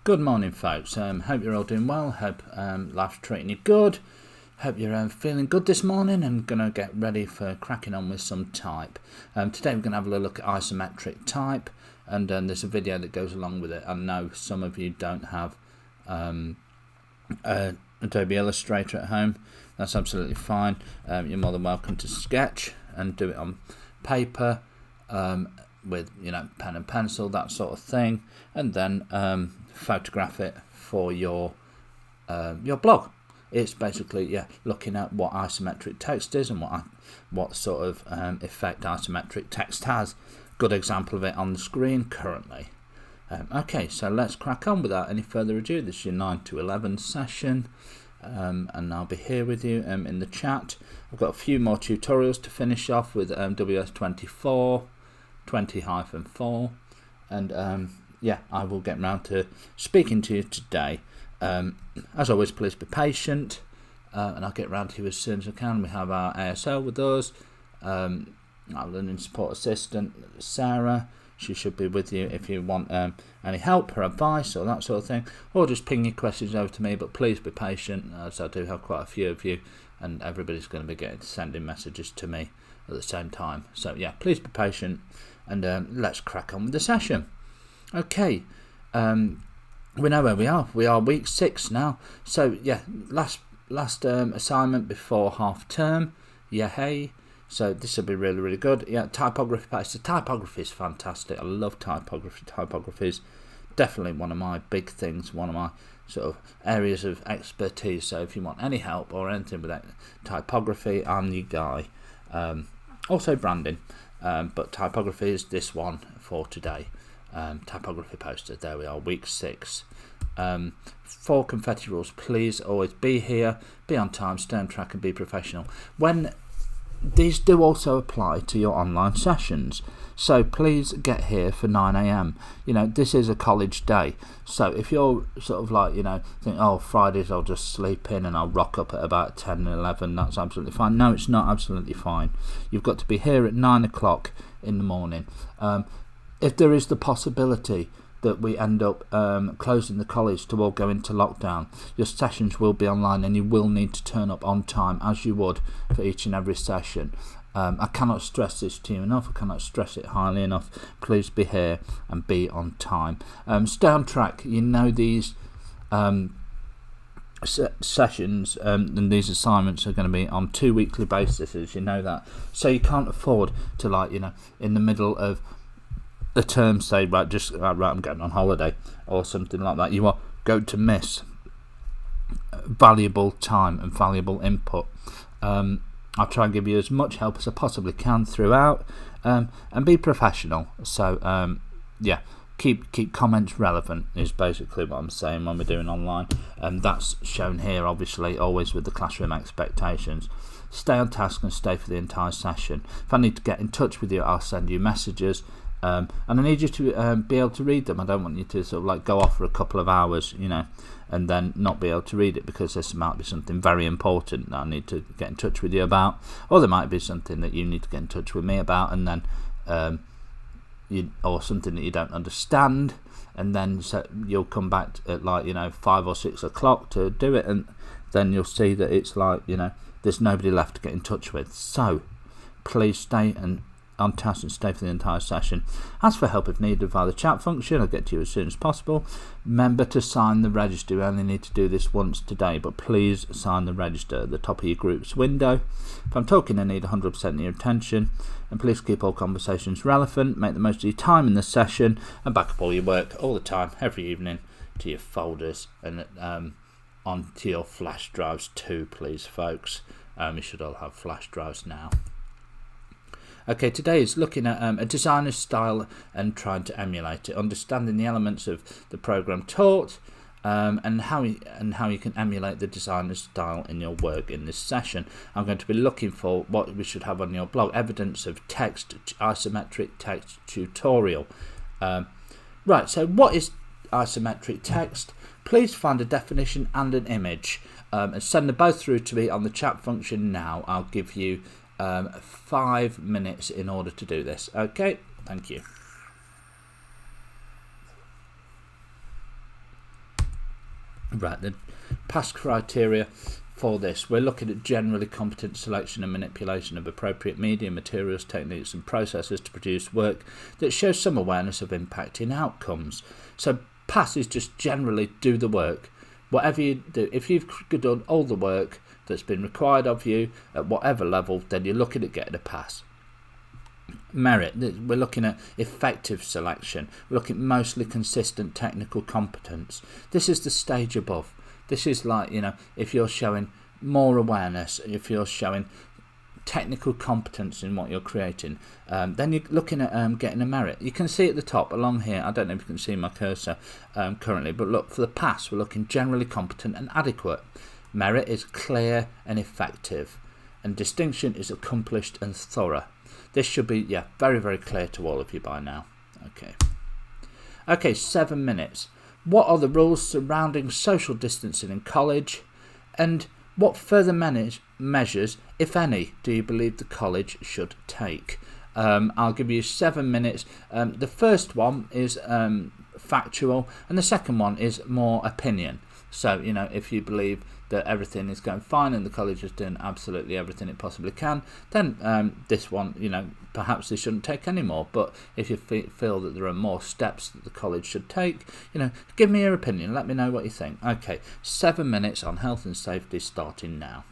Good morning, folks. Hope you're all doing well. Hope life's treating you good. Hope you're feeling good this morning and going to get ready for cracking on with some type. Today we're going to have a little look at isometric type, and there's a video that goes along with it. I know some of you don't have Adobe Illustrator at home. That's absolutely fine. You're more than welcome to sketch and do it on paper with pen and pencil, that sort of thing, and then photograph it for your blog. It's basically looking at what isometric text is and what sort of effect isometric text has. Good example of it on the screen currently. Okay, so let's crack on without any further ado. This is your 9 to 11 session, and I'll be here with you in the chat. I've got a few more tutorials to finish off with WS24 20-4, and I will get round to speaking to you today. As always, please be patient, and I'll get round to you as soon as I can. We have our ASL with us, our learning support assistant Sarah. She should be with you if you want any help or advice or that sort of thing, or just ping your questions over to me. But please be patient, as I do have quite a few of you, and everybody's going to be sending messages to me at the same time. So please be patient, and let's crack on with the session. Okay, we know where we are. We are week 6 now. So last assignment before half term. Hey. So this will be really, really good. Typography page. So typography is fantastic. I love typography. Typography is definitely one of my big things, one of my sort of areas of expertise. So if you want any help or anything with that, typography, I'm your guy. Also branding, but typography is this one for today. Typography poster. There we are, week 6. 4 confetti rules. Please always be here, be on time, stay on track, and be professional. These do also apply to your online sessions, so please get here for 9 AM. This is a college day, so if you're sort of like think, oh, Fridays I'll just sleep in and I'll rock up at about 10 and 11, that's absolutely fine. No, it's not absolutely fine. You've got to be here at 9 o'clock in the morning. If there is the possibility that we end up closing the college to all go into lockdown, your sessions will be online and you will need to turn up on time, as you would for each and every session. I cannot stress this to you enough. I cannot stress it highly enough. Please be here and be on time. Stay on track. These sessions and these assignments are going to be on 2 weekly bases, you know that. So you can't afford to in the middle of the term say I'm going on holiday or something like that. You are going to miss valuable time and valuable input. I'll try and give you as much help as I possibly can throughout, and be professional. So keep comments relevant is basically what I'm saying when we're doing online, and that's shown here obviously always with the classroom expectations. Stay on task and stay for the entire session. If I need to get in touch with you, I'll send you messages. And I need you to be able to read them. I don't want you to sort of go off for a couple of hours, and then not be able to read it because this might be something very important that I need to get in touch with you about, or there might be something that you need to get in touch with me about, and then or something that you don't understand, and then you'll come back at 5 or 6 o'clock to do it, and then you'll see that it's there's nobody left to get in touch with. So please stay on task and stay for the entire session. Ask for help if needed via the chat function. I'll get to you as soon as possible. Remember to sign the register. We only need to do this once today, but please sign the register at the top of your group's window. If I'm talking, I need 100% of your attention, and please keep all conversations relevant. Make the most of your time in the session, and back up all your work all the time, every evening, to your folders and onto your flash drives too, please, folks. We should all have flash drives now. Okay, today is looking at a designer's style and trying to emulate it, understanding the elements of the program taught, and how you can emulate the designer's style in your work in this session. I'm going to be looking for what we should have on your blog: evidence of text, isometric text tutorial. Right, so what is isometric text? Please find a definition and an image, and send them both through to me on the chat function now. I'll give you 5 minutes in order to do this. Okay, thank you. Right, the pass criteria for this, we're looking at generally competent selection and manipulation of appropriate media, materials, techniques and processes to produce work that shows some awareness of impacting outcomes. So pass is just generally do the work. Whatever you do, if you've done all the work that's been required of you at whatever level, then you're looking at getting a pass. Merit, we're looking at effective selection. We're looking at mostly consistent technical competence. This is the stage above. This is like, you know, if you're showing more awareness, if you're showing technical competence in what you're creating, then you're looking at getting a merit. You can see at the top along here, I don't know if you can see my cursor currently, but look, for the pass we're looking generally competent and adequate. Merit is clear and effective, and distinction is accomplished and thorough. This should be, yeah, very, very clear to all of you by now. Okay, 7 minutes. What are the rules surrounding social distancing in college, and what further measures, if any, do you believe the college should take? I'll give you 7 minutes. The first one is factual, and the second one is more opinion. So, you know, if you believe that everything is going fine and the college is doing absolutely everything it possibly can, then this one, you know, perhaps they shouldn't take any more. But if you feel that there are more steps that the college should take, you know, give me your opinion. Let me know what you think. Okay, 7 minutes on health and safety starting now.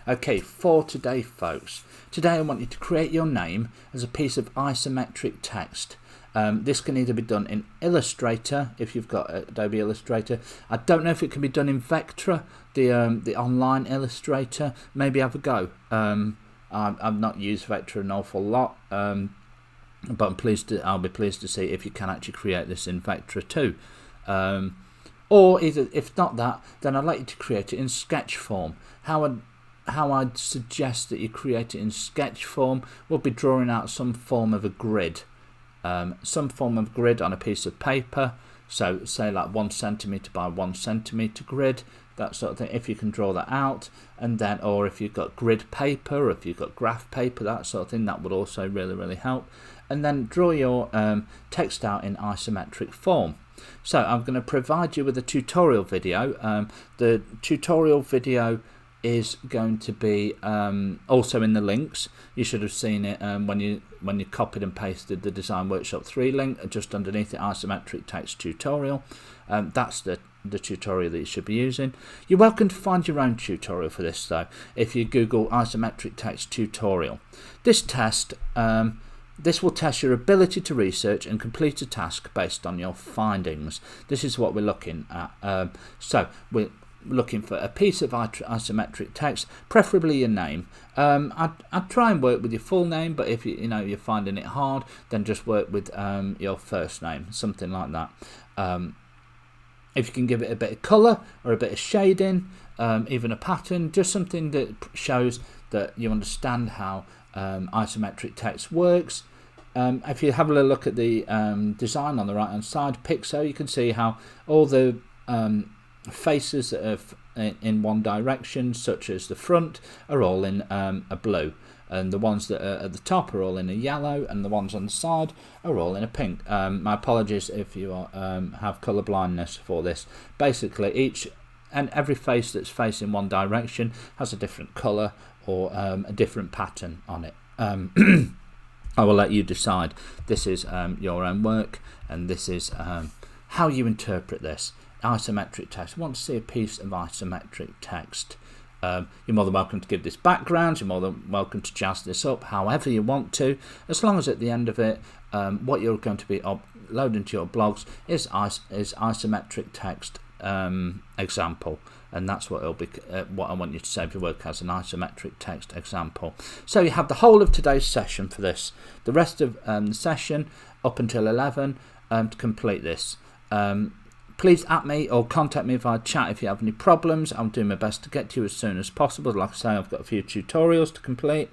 Okay, for today, folks. Today I want you to create your name as a piece of isometric text. This can either be done in Illustrator, if you've got Adobe Illustrator. I don't know if it can be done in Vectra, the online Illustrator. Maybe have a go. I've not used Vectra an awful lot, but I'll be pleased to see if you can actually create this in Vectra too. Or either, if not that, then I'd like you to create it in sketch form. How I'd suggest that you create it in sketch form will be drawing out some form of a grid. Some form of grid on a piece of paper, so say like 1 centimetre by 1 centimetre grid, that sort of thing, if you can draw that out. And then, or if you've got grid paper, or if you've got graph paper, that sort of thing, that would also really help. And then draw your text out in isometric form. So I'm going to provide you with a tutorial video. The tutorial video is going to be also in the links. You should have seen it when you copied and pasted the Design Workshop 3 link just underneath the isometric text tutorial. That's the tutorial that you should be using. You're welcome to find your own tutorial for this though if you Google isometric text tutorial. This test this will test your ability to research and complete a task based on your findings. This is what we're looking at. So we're looking for a piece of isometric text, preferably your name. I'd try and work with your full name, but if you're finding it hard, then just work with your first name, something like that. If you can give it a bit of colour or a bit of shading, even a pattern, just something that shows that you understand how isometric text works. If you have a look at the design on the right hand side, Pixo, you can see how all the faces that are in one direction, such as the front, are all in a blue, and the ones that are at the top are all in a yellow, and the ones on the side are all in a pink. My apologies if you have colour blindness for this. Basically, each and every face that's facing one direction has a different colour or a different pattern on it. I will let you decide. This is your own work, and this is how you interpret this. Isometric text. I want to see a piece of isometric text. You're more than welcome to give this background. You're more than welcome to jazz this up however you want to, as long as at the end of it what you're going to be uploading to your blogs is isometric text example, and that's what it'll be. What I want you to save your work as an isometric text example. So you have the whole of today's session for this, the rest of the session up until 11 to complete this. Please at me or contact me via chat if you have any problems. I'll do my best to get to you as soon as possible. Like I say, I've got a few tutorials to complete.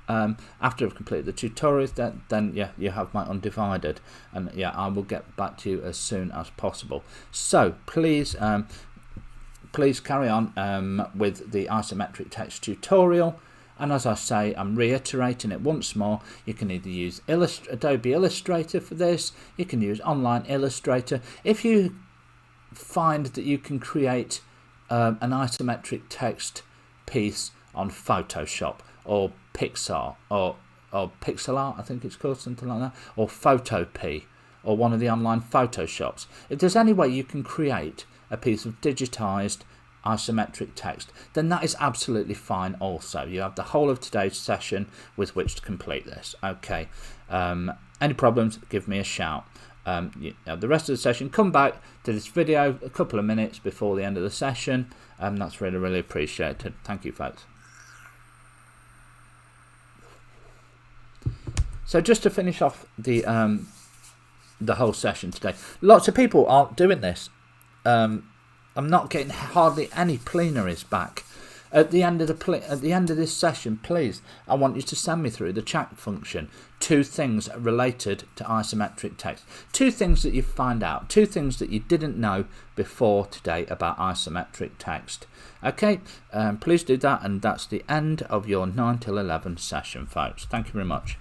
After I've completed the tutorials, then yeah, you have my undivided, and yeah, I will get back to you as soon as possible. So please carry on with the isometric text tutorial. And as I say, I'm reiterating it once more, you can either use Adobe Illustrator for this, you can use Online Illustrator. If you find that you can create an isometric text piece on Photoshop or Pixar or Pixel Art, I think it's called, something like that, or Photopea, or one of the online Photoshops. If there's any way you can create a piece of digitized isometric text, then that is absolutely fine also. You have the whole of today's session with which to complete this. Okay, any problems, give me a shout. The rest of the session, come back to this video a couple of minutes before the end of the session. That's really appreciated. Thank you, folks. So just to finish off the whole session today, lots of people aren't doing this. I'm not getting hardly any plenaries back. At the end of this session, please, I want you to send me through the chat function 2 things related to isometric text. 2 things that you find out, 2 things that you didn't know before today about isometric text. Okay, please do that, and that's the end of your 9 till 11 session, folks. Thank you very much.